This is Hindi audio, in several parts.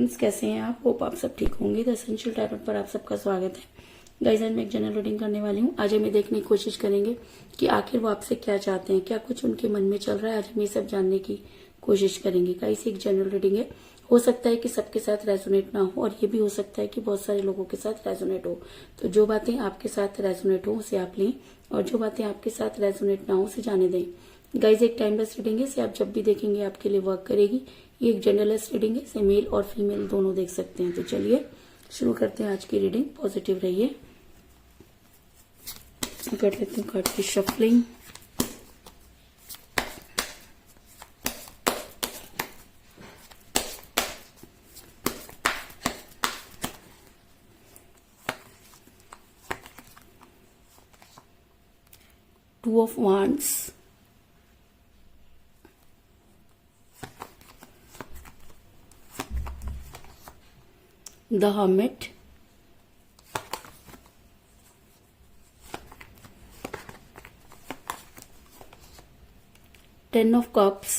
फ्रेंड्स, कैसे हैं आप? होप आप सब ठीक होंगे। द एसेंशियल टैरोट पर आप सबका स्वागत है। गाइस, आज मैं एक जनरल रीडिंग करने वाली हूँ। आज हम ये देखने की कोशिश करेंगे कि आखिर वो आपसे क्या चाहते हैं, क्या कुछ उनके मन में चल रहा है। आज हम ये सब जानने की कोशिश करेंगे। गाइस, एक जनरल रीडिंग है। हो सकता है कि सबके साथ रेजोनेट ना हो और ये भी हो सकता है कि बहुत सारे लोगों के साथ रेजोनेट हो। तो जो बातें आपके साथ रेजोनेट हो उसे आप लें और जो बातें आपके साथ रेजोनेट ना हो उसे जाने दें। गाइज, एक टाइमलेस रीडिंग है, इसे आप जब भी देखेंगे आपके लिए वर्क करेगी। ये एक जनरलेस रीडिंग है, इसे मेल और फीमेल दोनों देख सकते हैं। तो चलिए शुरू करते हैं आज की रीडिंग। पॉजिटिव रहिए। कर लेते हैं कार्ड की shuffling. Two of wands, the hermit, ten of cups,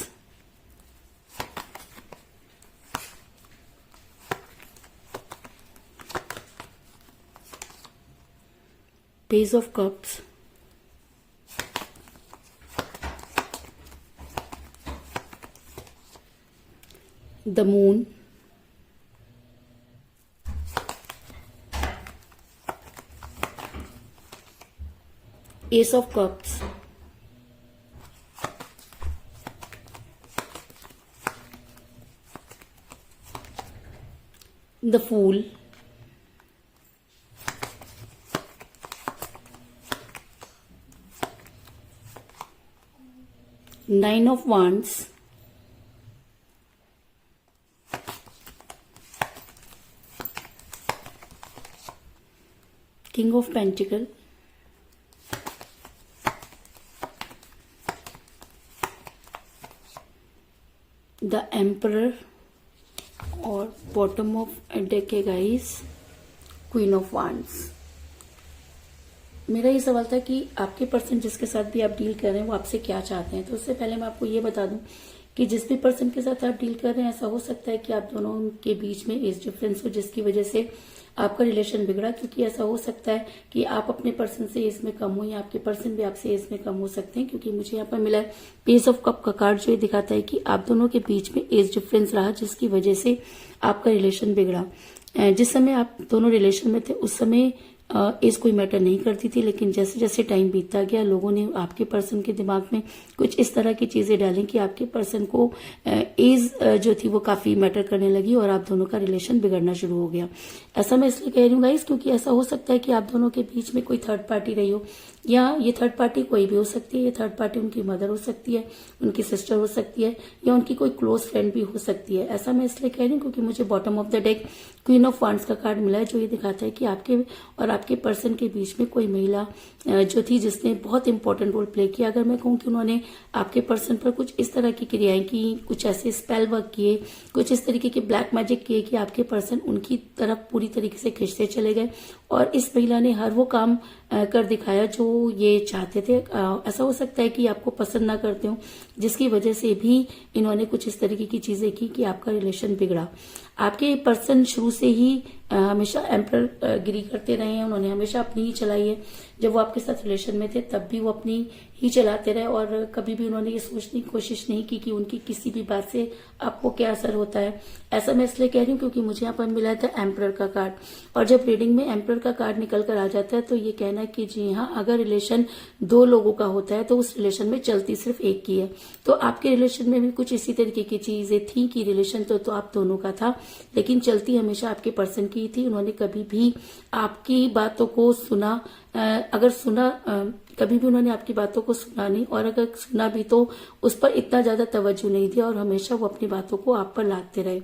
page of cups, the moon, ace of cups, the fool, nine of wands, king of pentacle, the emperor और बॉटम ऑफ डेक है गाइस, क्वीन ऑफ वांड्स। मेरा ये सवाल था कि आपके पर्सन जिसके साथ भी आप डील कर रहे हैं वो आपसे क्या चाहते हैं। तो उससे पहले मैं आपको ये बता दूं कि जिस भी पर्सन के साथ आप डील कर रहे हैं, ऐसा हो सकता है कि आप दोनों के बीच में एज डिफरेंस हो जिसकी वजह से आपका रिलेशन बिगड़ा। क्योंकि ऐसा हो सकता है कि आप अपने पर्सन से एज में कम हो या आपके पर्सन भी आपसे एज में कम हो सकते हैं। क्योंकि मुझे यहाँ पर मिला है पेज ऑफ कप का कार्ड, जो ये दिखाता है कि आप दोनों के बीच में एज डिफरेंस रहा जिसकी वजह से आपका रिलेशन बिगड़ा। जिस समय आप दोनों रिलेशन में थे उस समय एज कोई मैटर नहीं करती थी, लेकिन जैसे जैसे टाइम बीतता गया लोगों ने आपके पर्सन के दिमाग में कुछ इस तरह की चीजें डाली कि आपके पर्सन को एज जो थी वो काफी मैटर करने लगी और आप दोनों का रिलेशन बिगड़ना शुरू हो गया। ऐसा मैं इसलिए कह रही हूँ गाइस क्योंकि ऐसा हो सकता है कि आप दोनों के बीच में कोई थर्ड पार्टी रही हो, या ये थर्ड पार्टी कोई भी हो सकती है। ये थर्ड पार्टी उनकी मदर हो सकती है, उनकी सिस्टर हो सकती है, या उनकी कोई क्लोज फ्रेंड भी हो सकती है। ऐसा मैं इसलिए कह रही हूँ क्योंकि मुझे bottom of the deck queen of wands का कार्ड मिला है, जो ये दिखाता है कि आपके और आपके पर्सन के बीच में कोई महिला जो थी जिसने बहुत इंपॉर्टेंट रोल प्ले किया। अगर मैं कहूँ कि उन्होंने आपके पर्सन पर कुछ इस तरह की क्रियाएं की, कुछ ऐसे स्पेल वर्क किए, कुछ इस तरीके के ब्लैक मैजिक किए कि आपके पर्सन उनकी तरफ पूरी तरीके से खिंचते चले गए और इस महिला ने हर वो काम कर दिखाया जो ये चाहते थे। ऐसा हो सकता है कि आपको पसंद ना करते हो जिसकी वजह से भी इन्होंने कुछ इस तरीके की चीजें की कि आपका रिलेशन बिगड़ा। आपके पर्सन शुरू से ही हमेशा एम्पर गिरी करते रहे हैं, उन्होंने हमेशा अपनी ही चलाई है। जब वो आपके साथ रिलेशन में थे तब भी वो अपनी ही चलाते रहे और कभी भी उन्होंने ये सोचने की कोशिश नहीं की कि उनकी किसी भी बात से आपको क्या असर होता है। ऐसा मैं इसलिए कह रही हूँ क्योंकि मुझे यहाँ पर मिला था एम्परर का कार्ड, और जब रीडिंग में एम्परर का कार्ड निकल कर आ जाता है तो ये कहना है कि जी हाँ, अगर रिलेशन दो लोगों का होता है तो उस रिलेशन में चलती सिर्फ एक की है। तो आपके रिलेशन में भी कुछ इसी तरीके की चीजें थी कि रिलेशन तो आप दोनों का था, लेकिन चलती हमेशा आपके पर्सन की थी। उन्होंने कभी भी आपकी बातों को सुना, अगर सुना कभी भी उन्होंने आपकी बातों को सुना नहीं, और अगर सुना भी तो उस पर इतना ज्यादा तवज्जो नहीं दिया और हमेशा वो अपनी बातों को आप पर लादते रहे।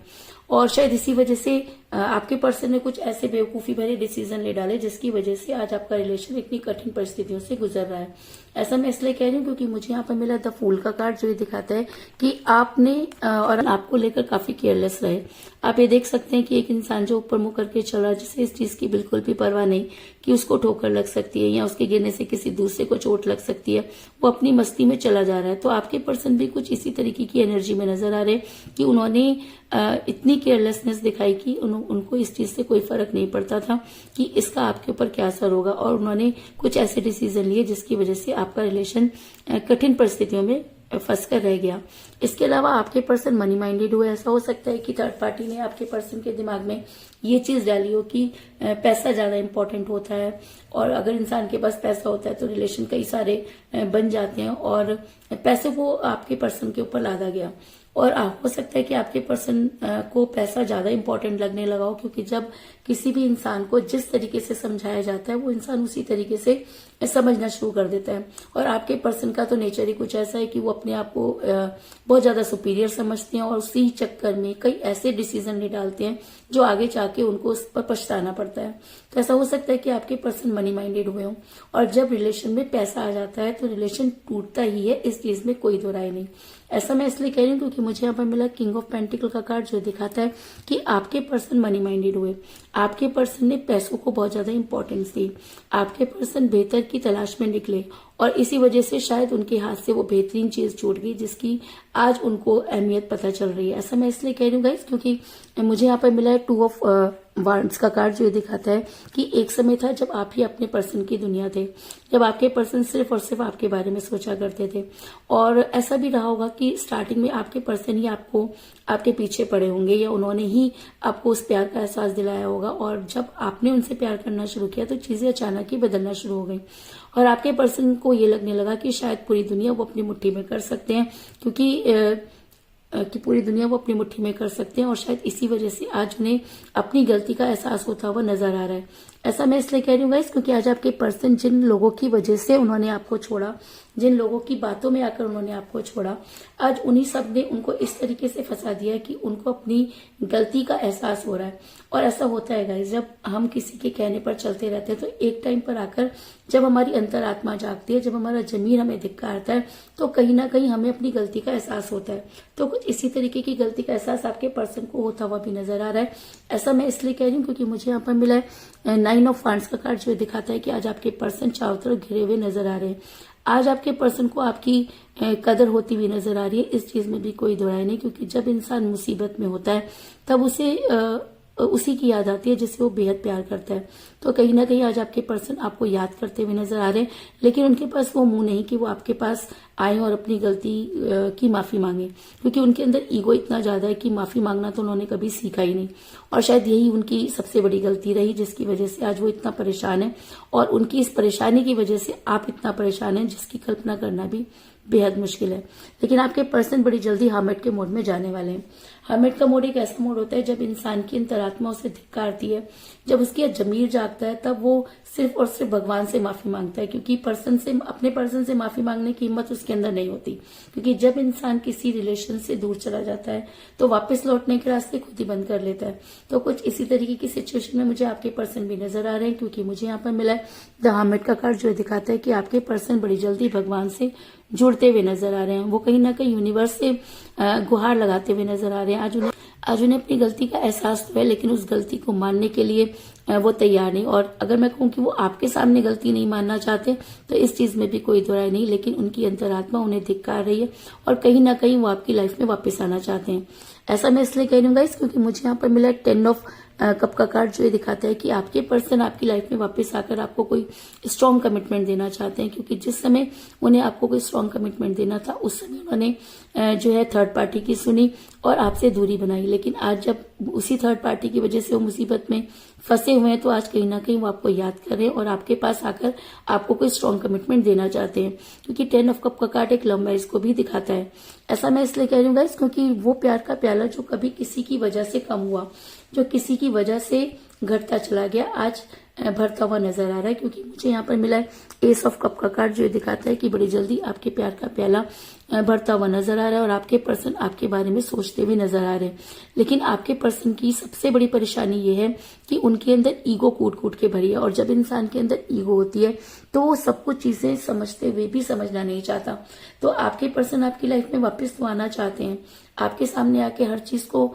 और शायद इसी वजह से आपके पर्सन ने कुछ ऐसे बेवकूफी भरे डिसीजन ले डाले जिसकी वजह से आज आपका रिलेशन इतनी कठिन परिस्थितियों से गुजर रहा है। ऐसा मैं इसलिए कह रही हूँ क्योंकि मुझे यहाँ पर मिला द फूल का कार्ड, जो ये दिखाता है कि आपने और आपको लेकर काफी केयरलेस रहे। आप ये देख सकते हैं कि एक इंसान जो ऊपर मुंह करके चल रहा है, जिसे इस चीज की बिल्कुल भी परवाह नहीं कि उसको ठोकर लग सकती है या उसके गिरने से किसी दूसरे को चोट लग सकती है, वो अपनी मस्ती में चला जा रहा है। तो आपके पर्सन भी कुछ इसी तरीके की एनर्जी में नजर आ रहे हैं कि उन्होंने इतनी इतनी केयरलेसनेस दिखाई कि उनको इस चीज से कोई फर्क नहीं पड़ता था कि इसका आपके ऊपर क्या असर होगा, और उन्होंने कुछ ऐसे डिसीजन लिए जिसकी वजह से आपका रिलेशन कठिन परिस्थितियों में फंस कर रह गया। इसके अलावा आपके पर्सन मनी माइंडेड हुए। ऐसा हो सकता है कि थर्ड पार्टी ने आपके पर्सन के दिमाग में ये चीज डाली हो कि पैसा ज्यादा इंपॉर्टेंट होता है, और अगर इंसान के पास पैसा होता है तो रिलेशन कई सारे बन जाते हैं, और पैसे को आपके पर्सन के ऊपर लादा गया। और हो सकता है कि आपके पर्सन को पैसा ज्यादा इंपॉर्टेंट लगने लगा हो, क्योंकि जब किसी भी इंसान को जिस तरीके से समझाया जाता है वो इंसान उसी तरीके से समझना शुरू कर देता है। और आपके पर्सन का तो नेचर ही कुछ ऐसा है कि वो अपने आप को बहुत ज्यादा सुपीरियर समझते हैं, और उसी चक्कर में कई ऐसे डिसीजन ले डालते हैं जो आगे जाके उनको उस पर पछताना पड़ता है। तो ऐसा हो सकता है कि आपके पर्सन मनी माइंडेड हुए हों, और जब रिलेशन में पैसा आ जाता है तो रिलेशन टूटता ही है, इस चीज में कोई दो राय नहीं। ऐसा मैं इसलिए कह रही हूँ क्योंकि मुझे यहाँ पर मिला किंग ऑफ पेंटिकल का कार्ड, जो दिखाता है कि आपके पर्सन मनी माइंडेड हुए। आपके पर्सन ने पैसों को बहुत ज्यादा इंपॉर्टेंस दी। आपके पर्सन बेहतर की तलाश में निकले, और इसी वजह से शायद उनके हाथ से वो बेहतरीन चीज छूट गई जिसकी आज उनको अहमियत पता चल रही है। ऐसा मैं इसलिए कह रही हूँ गाइस क्योंकि मुझे यहाँ पर मिला है टू ऑफ वांड्स का कार्ड, जो दिखाता है कि एक समय था जब आप ही अपने पर्सन की दुनिया थे, जब आपके पर्सन सिर्फ और सिर्फ आपके बारे में सोचा करते थे। और ऐसा भी रहा होगा कि स्टार्टिंग में आपके पर्सन ही आपको आपके पीछे पड़े होंगे, या उन्होंने ही आपको उस प्यार का एहसास दिलाया होगा, और जब आपने उनसे प्यार करना शुरू किया तो चीजें अचानक ही बदलना शुरू हो गई, और आपके पर्सन को ये लगने लगा कि शायद पूरी दुनिया वो अपनी मुट्ठी में कर सकते हैं, कि पूरी दुनिया वो अपनी मुट्ठी में कर सकते हैं, और शायद इसी वजह से आज उन्हें अपनी गलती का एहसास होता हुआ नजर आ रहा है। ऐसा मैं इसलिए कह रही हूँ गाइस क्योंकि आज आपके पर्सन जिन लोगों की वजह से उन्होंने आपको छोड़ा, जिन लोगों की बातों में आकर उन्होंने आपको छोड़ा, आज उन्हीं सब ने उनको इस तरीके से फंसा दिया कि उनको अपनी गलती का एहसास हो रहा है। और ऐसा होता है गाइस, जब हम किसी के कहने पर चलते रहते हैं तो एक टाइम पर आकर जब हमारी अंतरात्मा जागती है, जब हमारा जमीर हमें धिक्कारता है, तो कहीं ना कहीं हमें अपनी गलती का एहसास होता है। तो कुछ इसी तरीके की गलती का एहसास आपके पर्सन को होता हुआ भी नजर आ रहा है। ऐसा मैं इसलिए कह रही हूँ क्योंकि मुझे यहाँ पर मिला है नाइन ऑफ वांड्स का कार्ड, जो दिखाता है कि आज आपके पर्सन चारों तरफ घिरे हुए नजर आ रहे हैं। आज आपके पर्सन को आपकी कदर होती हुई नजर आ रही है, इस चीज में भी कोई दो राय नहीं, क्योंकि जब इंसान मुसीबत में होता है तब उसे उसी की याद आती है जिसे वो बेहद प्यार करता है। तो कहीं ना कहीं आज आपके पर्सन आपको याद करते हुए नजर आ रहे हैं, लेकिन उनके पास वो मुंह नहीं कि वो आपके पास आए और अपनी गलती की माफी मांगे, क्योंकि उनके अंदर ईगो इतना ज्यादा है कि माफी मांगना तो उन्होंने कभी सीखा ही नहीं, और शायद यही उनकी सबसे बड़ी गलती रही जिसकी वजह से आज वो इतना परेशान है, और उनकी इस परेशानी की वजह से आप इतना परेशान हैं जिसकी कल्पना करना भी बेहद मुश्किल है। लेकिन आपके पर्सन बड़ी जल्दी हर्मिट के मोड में जाने वाले हैं। हर्मिट का मोड एक ऐसा मोड होता है जब इंसान की अंतरात्मा उसे धिक्कारती है, जब उसकी जमीर जागता है, तब वो सिर्फ और सिर्फ भगवान से माफी मांगता है, क्योंकि अपने पर्सन से माफी मांगने की हिम्मत उसके अंदर नहीं होती। क्योंकि जब इंसान किसी रिलेशन से दूर चला जाता है तो वापस लौटने के रास्ते खुद ही बंद कर लेता है। तो कुछ इसी तरीके की सिचुएशन में मुझे आपके पर्सन भी नजर आ रहे हैं, क्योंकि मुझे यहाँ पर मिला है द हर्मिट का कार्ड, जो दिखाता है कि आपके पर्सन बड़ी जल्दी भगवान से जुड़ते हुए नजर आ रहे हैं। वो कहीं ना कहीं यूनिवर्स से गुहार लगाते हुए नजर आ रहे हैं। आज उन्हें अपनी गलती का एहसास तो है, लेकिन उस गलती को मानने के लिए वो तैयार नहीं। और अगर मैं कहूँ कि वो आपके सामने गलती नहीं मानना चाहते तो इस चीज में भी कोई दो राय नहीं, लेकिन उनकी अंतरात्मा उन्हें धिक्कार रही है, और कहीं ना कहीं वो आपकी लाइफ में वापस आना चाहते हैं। ऐसा मैं इसलिए कह रही हूँ गाइस क्योंकि मुझे यहाँ पर मिला 10 ऑफ कप का कार्ड, जो ये दिखाता है कि आपके पर्सन आपकी लाइफ में वापस आकर आपको कोई स्ट्रॉन्ग कमिटमेंट देना चाहते हैं, क्योंकि जिस समय उन्हें आपको कोई स्ट्रॉन्ग कमिटमेंट देना था उस समय उन्होंने जो है थर्ड पार्टी की सुनी और आपसे दूरी बनाई। लेकिन आज जब उसी थर्ड पार्टी की वजह से वो मुसीबत में फंसे हुए हैं, तो आज कहीं ना कहीं वो आपको याद कर रहे हैं और आपके पास आकर आपको कोई स्ट्रॉन्ग कमिटमेंट देना चाहते हैं, क्योंकि 10 ऑफ कप का कार्ड एक लव मैरिज को भी दिखाता है। ऐसा मैं इसलिए कह रही हूँ गाइस क्योंकि वो प्यार का प्याला जो कभी किसी की वजह से कम हुआ, जो किसी की वजह से घटता चला गया, आज भरता हुआ नजर आ रहा है। क्योंकि मुझे यहाँ पर मिला है एस ऑफ कप का कार्ड, जो दिखाता है कि बड़ी जल्दी आपके प्यार का प्याला भरता हुआ नजर आ रहा है और आपके पर्सन आपके बारे में सोचते हुए नजर आ रहे हैं। लेकिन आपके पर्सन की सबसे बड़ी परेशानी ये है कि उनके अंदर ईगो कूट कूट के भरी है, और जब इंसान के अंदर ईगो होती है तो वो सब कुछ चीजें समझते हुए भी समझना नहीं चाहता। तो आपके पर्सन आपकी लाइफ में वापस तो आना चाहते हैं, आपके सामने आके हर चीज को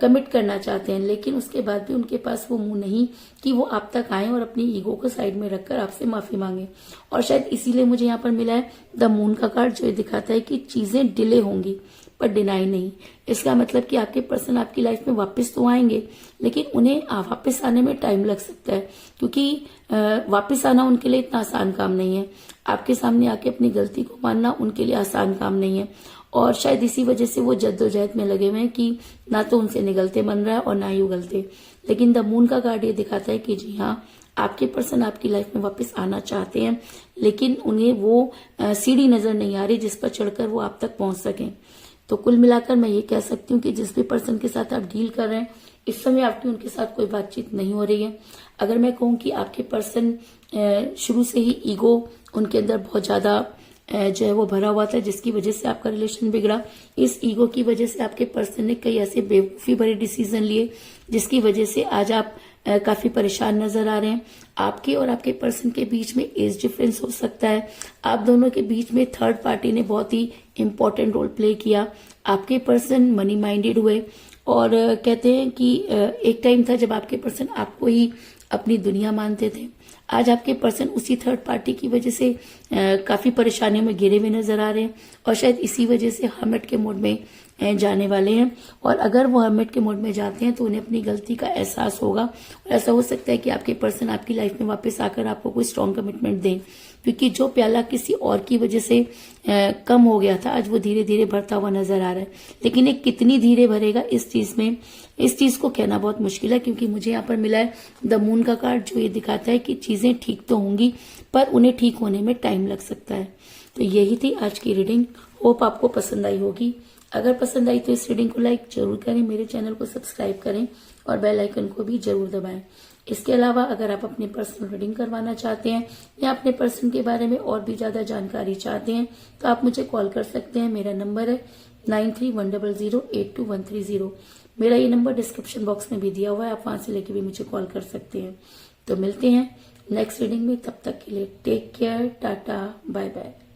कमिट करना चाहते हैं, लेकिन उसके बाद भी उनके पास वो मुंह नहीं कि वो आप तक आए और अपनी ईगो को साइड में रखकर आपसे माफी मांगे। और शायद इसीलिए मुझे यहाँ पर मिला है द मून का कार्ड, जो दिखाता है कि चीजें डिले होंगी पर डिनाई नहीं। इसका मतलब कि आपके पर्सन आपकी लाइफ में वापस तो आएंगे, लेकिन उन्हें वापस आने में टाइम लग सकता है, क्योंकि वापस आना उनके लिए इतना आसान काम नहीं है। आपके सामने आके अपनी गलती को मानना उनके लिए आसान काम नहीं है, और शायद इसी वजह से वो जद्दोजहद में लगे हुए हैं कि ना तो उनसे निगलते बन रहा है और ना ही उगलते। लेकिन द मून का कार्ड ये दिखाता है कि जी हाँ, आपके पर्सन आपकी लाइफ में वापस आना चाहते हैं, लेकिन उन्हें वो सीढ़ी नजर नहीं आ रही जिस पर चढ़कर वो आप तक पहुंच सकें। तो कुल मिलाकर मैं ये कह सकती हूँ कि जिस भी पर्सन के साथ आप डील कर रहे हैं, इस समय आपकी उनके साथ कोई बातचीत नहीं हो रही है। अगर मैं कहूँ कि आपके पर्सन शुरू से ही ईगो उनके अंदर बहुत ज्यादा जो है वो भरा हुआ था, जिसकी वजह से आपका रिलेशन बिगड़ा। इस ईगो की वजह से आपके पर्सन ने कई ऐसे बेवकूफी भरे डिसीजन लिए, जिसकी वजह से आज आप काफी परेशान नजर आ रहे हैं। आपके और आपके पर्सन के बीच में एज डिफरेंस हो सकता है। आप दोनों के बीच में थर्ड पार्टी ने बहुत ही इंपॉर्टेंट रोल प्ले किया। आपके पर्सन मनी माइंडेड हुए, और कहते हैं कि एक टाइम था जब आपके पर्सन आपको ही अपनी दुनिया मानते थे। आज आपके पर्सन उसी थर्ड पार्टी की वजह से काफी परेशानियों में घिरे हुए नजर आ रहे हैं, और शायद इसी वजह से हर्मिट के मोड में जाने वाले हैं। और अगर वो हर्मिट के मोड में जाते हैं तो उन्हें अपनी गलती का एहसास होगा, और ऐसा हो सकता है कि आपके पर्सन आपकी लाइफ में वापस आकर आपको कोई स्ट्रॉन्ग कमिटमेंट दें, क्योंकि जो प्याला किसी और की वजह से कम हो गया था, आज वो धीरे धीरे भरता हुआ नजर आ रहा है। लेकिन ये कितनी धीरे भरेगा इस चीज को कहना बहुत मुश्किल है, क्योंकि मुझे यहाँ पर मिला है द मून का कार्ड, जो ये दिखाता है कि चीजें ठीक तो होंगी, पर उन्हें ठीक होने में टाइम लग सकता है। तो यही थी आज की रीडिंग। होप आपको पसंद आई होगी। अगर पसंद आई तो इस रीडिंग को लाइक जरूर करें, मेरे चैनल को सब्सक्राइब करें और बेल आइकन को भी जरूर दबाएं। इसके अलावा अगर आप अपनी पर्सनल रीडिंग करवाना चाहते हैं या अपने पर्सन के बारे में और भी ज्यादा जानकारी चाहते हैं, तो आप मुझे कॉल कर सकते हैं। मेरा नंबर है 9310082130। मेरा ये नंबर डिस्क्रिप्शन बॉक्स में भी दिया हुआ है, आप वहां से लेके भी मुझे कॉल कर सकते हैं। तो मिलते हैं नेक्स्ट रीडिंग में, तब तक के लिए take care, tata, bye bye.